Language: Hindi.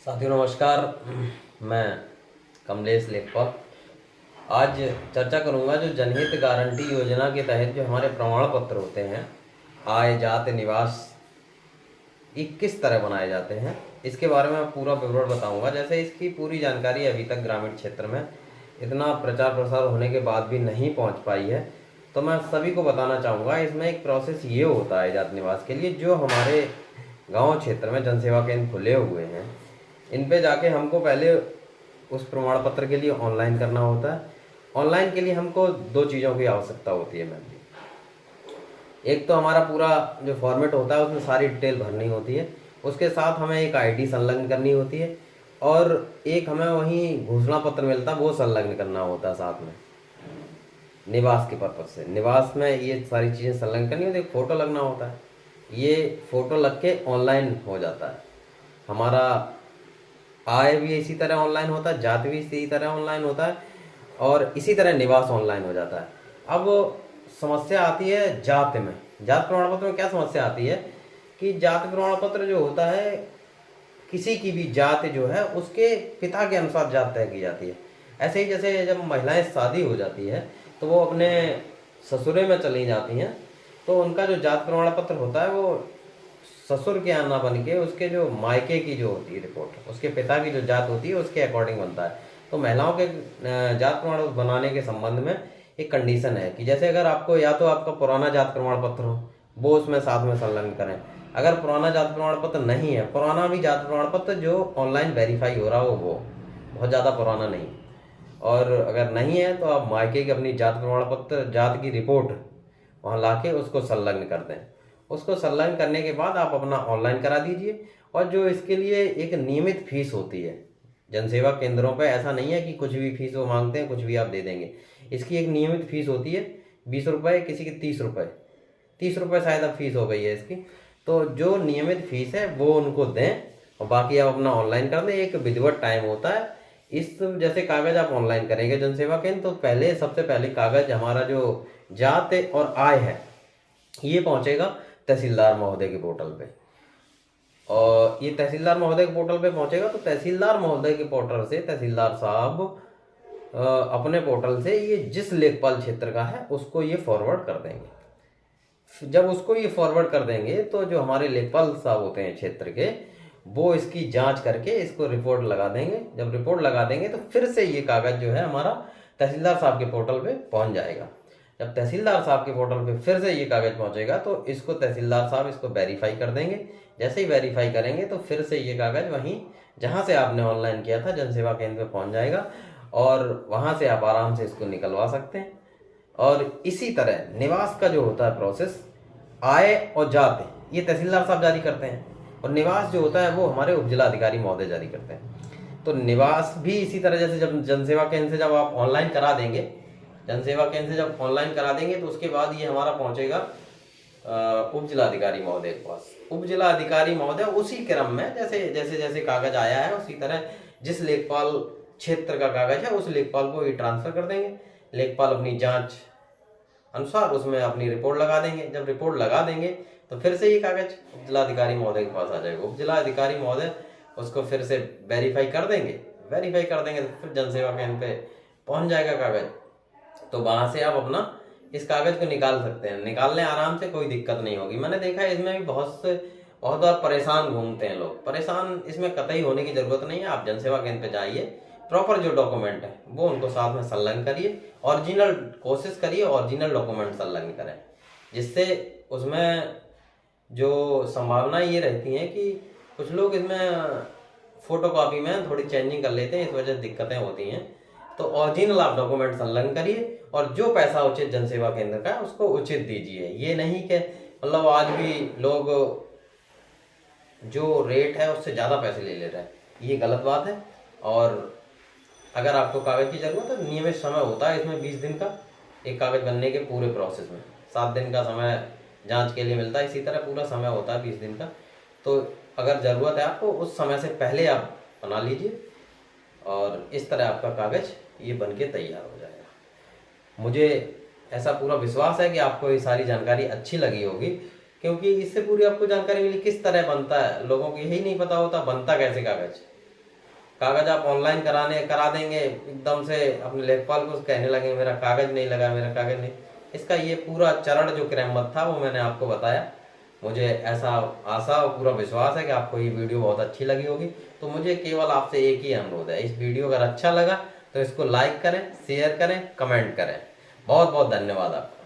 साथियों नमस्कार। मैं कमलेश लेखपाल आज चर्चा करूंगा जो जनहित गारंटी योजना के तहत जो हमारे प्रमाण पत्र होते हैं आय जाति निवास ये किस तरह बनाए जाते हैं इसके बारे में मैं पूरा विवरण बताऊंगा। जैसे इसकी पूरी जानकारी अभी तक ग्रामीण क्षेत्र में इतना प्रचार प्रसार होने के बाद भी नहीं पहुंच पाई है, तो मैं सभी को बताना चाहूँगा। इसमें एक प्रोसेस ये होता है जाति निवास के लिए, जो हमारे गांव क्षेत्र में जनसेवा केंद्र खुले हुए हैं इन पे जाके हमको पहले उस प्रमाण पत्र के लिए ऑनलाइन करना होता है। ऑनलाइन के लिए हमको दो चीज़ों की आवश्यकता होती है मैम। एक तो हमारा पूरा जो फॉर्मेट होता है उसमें सारी डिटेल भरनी होती है, उसके साथ हमें एक आईडी संलग्न करनी होती है और एक हमें वहीं घोषणा पत्र मिलता है वो संलग्न करना होता है साथ में निवास के पर्पज से। निवास में ये सारी चीज़ें संलग्न करनी होती है, एक फ़ोटो लगना होता है। ये फ़ोटो लग के ऑनलाइन हो जाता है। हमारा आय भी इसी तरह ऑनलाइन होता है, जाति भी इसी तरह ऑनलाइन होता है और इसी तरह निवास ऑनलाइन हो जाता है। अब समस्या आती है जाति में। जाति प्रमाण पत्र में क्या समस्या आती है कि जाति प्रमाण पत्र जो होता है किसी की भी जाति जो है उसके पिता के अनुसार जाति तय की जाती है। ऐसे ही जैसे जब महिलाएं शादी हो जाती है तो वो अपने ससुरे में चली जाती हैं, तो उनका जो जाति प्रमाण पत्र होता है वो ससुर के यहाँ ना बन के उसके जो मायके की जो होती है रिपोर्ट, उसके पिता की जो जात होती है उसके अकॉर्डिंग बनता है। तो महिलाओं के जात प्रमाण बनाने के संबंध में एक कंडीशन है कि जैसे अगर आपको या तो आपका पुराना जात प्रमाण पत्र हो वो उसमें साथ में संलग्न करें। अगर पुराना जात प्रमाण पत्र नहीं है, पुराना भी जात प्रमाण पत्र जो ऑनलाइन वेरीफाई हो रहा हो वो बहुत ज़्यादा पुराना नहीं, और अगर नहीं है तो आप मायके की अपनी जात प्रमाण पत्र जात की रिपोर्ट वहाँ लाके उसको संलग्न कर दें। उसको संलग्न करने के बाद आप अपना ऑनलाइन करा दीजिए। और जो इसके लिए एक नियमित फीस होती है जनसेवा केंद्रों पे, ऐसा नहीं है कि कुछ भी फीस वो मांगते हैं कुछ भी आप दे देंगे। इसकी एक नियमित फीस होती है 20 रुपये, किसी की 30 रुपये, 30 रुपये शायद अब फीस हो गई है इसकी। तो जो नियमित फीस है वो उनको दें और बाकी आप अपना ऑनलाइन कर दें। एक विधिवत टाइम होता है। इस जैसे कागज़ आप ऑनलाइन करेंगे जनसेवा केंद्र तो पहले सबसे पहले कागज़ हमारा जो जात और आय है ये पहुंचेगा तहसीलदार महोदय के पोर्टल पे। और ये तहसीलदार महोदय के पोर्टल पे पहुंचेगा तो तहसीलदार महोदय के पोर्टल से तहसीलदार साहब अपने पोर्टल से ये जिस लेखपाल क्षेत्र का है उसको ये फॉरवर्ड कर देंगे। जब उसको ये फॉरवर्ड कर देंगे तो जो हमारे लेखपाल साहब होते हैं क्षेत्र के वो इसकी जांच करके इसको रिपोर्ट लगा देंगे। जब रिपोर्ट लगा देंगे तो फिर से ये कागज़ जो है हमारा तहसीलदार साहब के पोर्टल पे पहुंच जाएगा। जब तहसीलदार साहब के पोर्टल पे फिर से ये कागज़ पहुंचेगा तो इसको तहसीलदार साहब इसको वेरीफाई कर देंगे। जैसे ही वेरीफाई करेंगे तो फिर से ये कागज़ वहीं जहाँ से आपने ऑनलाइन किया था जनसेवा केंद्र पे पहुंच जाएगा और वहाँ से आप आराम से इसको निकलवा सकते हैं। और इसी तरह निवास का जो होता है प्रोसेस, आय और जाति ये तहसीलदार साहब जारी करते हैं और निवास जो होता है वो हमारे उपजिला अधिकारी महोदय जारी करते हैं। तो निवास भी इसी तरह जैसे जब जनसेवा केंद्र से जब आप ऑनलाइन करा देंगे, जनसेवा केंद्र से जब ऑनलाइन करा देंगे तो उसके बाद ये हमारा पहुंचेगा उप जिलाधिकारी महोदय के पास। उप जिलाधिकारी महोदय उसी क्रम में जैसे जैसे जैसे कागज आया है उसी तरह जिस लेखपाल क्षेत्र का कागज है उस लेखपाल को ये ट्रांसफर कर देंगे। लेखपाल अपनी जांच अनुसार उसमें अपनी रिपोर्ट लगा देंगे। जब रिपोर्ट लगा देंगे तो फिर से ये कागज उप जिलाधिकारी महोदय के पास आ जाएगा। उप जिलाधिकारी महोदय उसको फिर से वेरीफाई कर देंगे। वेरीफाई कर देंगे तो फिर जनसेवा केंद्र पे पहुंच जाएगा कागज। तो वहाँ से आप अपना इस कागज़ को निकाल सकते हैं। निकालने आराम से, कोई दिक्कत नहीं होगी। मैंने देखा है इसमें भी बहुत बार परेशान घूमते हैं लोग। परेशान इसमें कतई होने की ज़रूरत नहीं है। आप जनसेवा केंद्र पे जाइए, प्रॉपर जो डॉक्यूमेंट है वो उनको साथ में संलग्न करिए, ओरिजिनल कोशिश करिए ओरिजिनल डॉक्यूमेंट संलग्न करें, जिससे उसमें जो संभावना ये रहती है कि कुछ लोग इसमें फ़ोटोकॉपी में थोड़ी चेंजिंग कर लेते हैं, इस वजह से दिक्कतें होती हैं। तो ओरिजिनल आप डॉक्यूमेंट संलग्न करिए और जो पैसा उचित जनसेवा केंद्र का है उसको उचित दीजिए। ये नहीं कि मतलब आज भी लोग जो रेट है उससे ज़्यादा पैसे ले रहे हैं, ये गलत बात है। और अगर आपको कागज़ की ज़रूरत है, नियमित समय होता है इसमें 20 दिन का एक कागज़ बनने के पूरे प्रोसेस में। 7 दिन का समय जांच के लिए मिलता है, इसी तरह पूरा समय होता है 20 दिन का। तो अगर ज़रूरत है आपको उस समय से पहले आप बना लीजिए और इस तरह आपका कागज़ ये बन के तैयार हो जाएगा। मुझे ऐसा पूरा विश्वास है कि आपको ये सारी जानकारी अच्छी लगी होगी, क्योंकि इससे पूरी आपको जानकारी मिली किस तरह बनता है। लोगों को यही नहीं पता होता बनता कैसे कागज़। कागज आप ऑनलाइन करा देंगे, एकदम से अपने लेखपाल को कहने लगे मेरा कागज नहीं लगा, मेरा कागज नहीं। इसका ये पूरा चरण जो क्रमबद्ध था वो मैंने आपको बताया। मुझे ऐसा आशा और पूरा विश्वास है कि आपको ये वीडियो बहुत अच्छी लगी होगी। तो मुझे केवल आपसे एक ही अनुरोध है, इस वीडियो अगर अच्छा लगा तो इसको लाइक करें, शेयर करें, कमेंट करें। बहुत बहुत धन्यवाद आपका।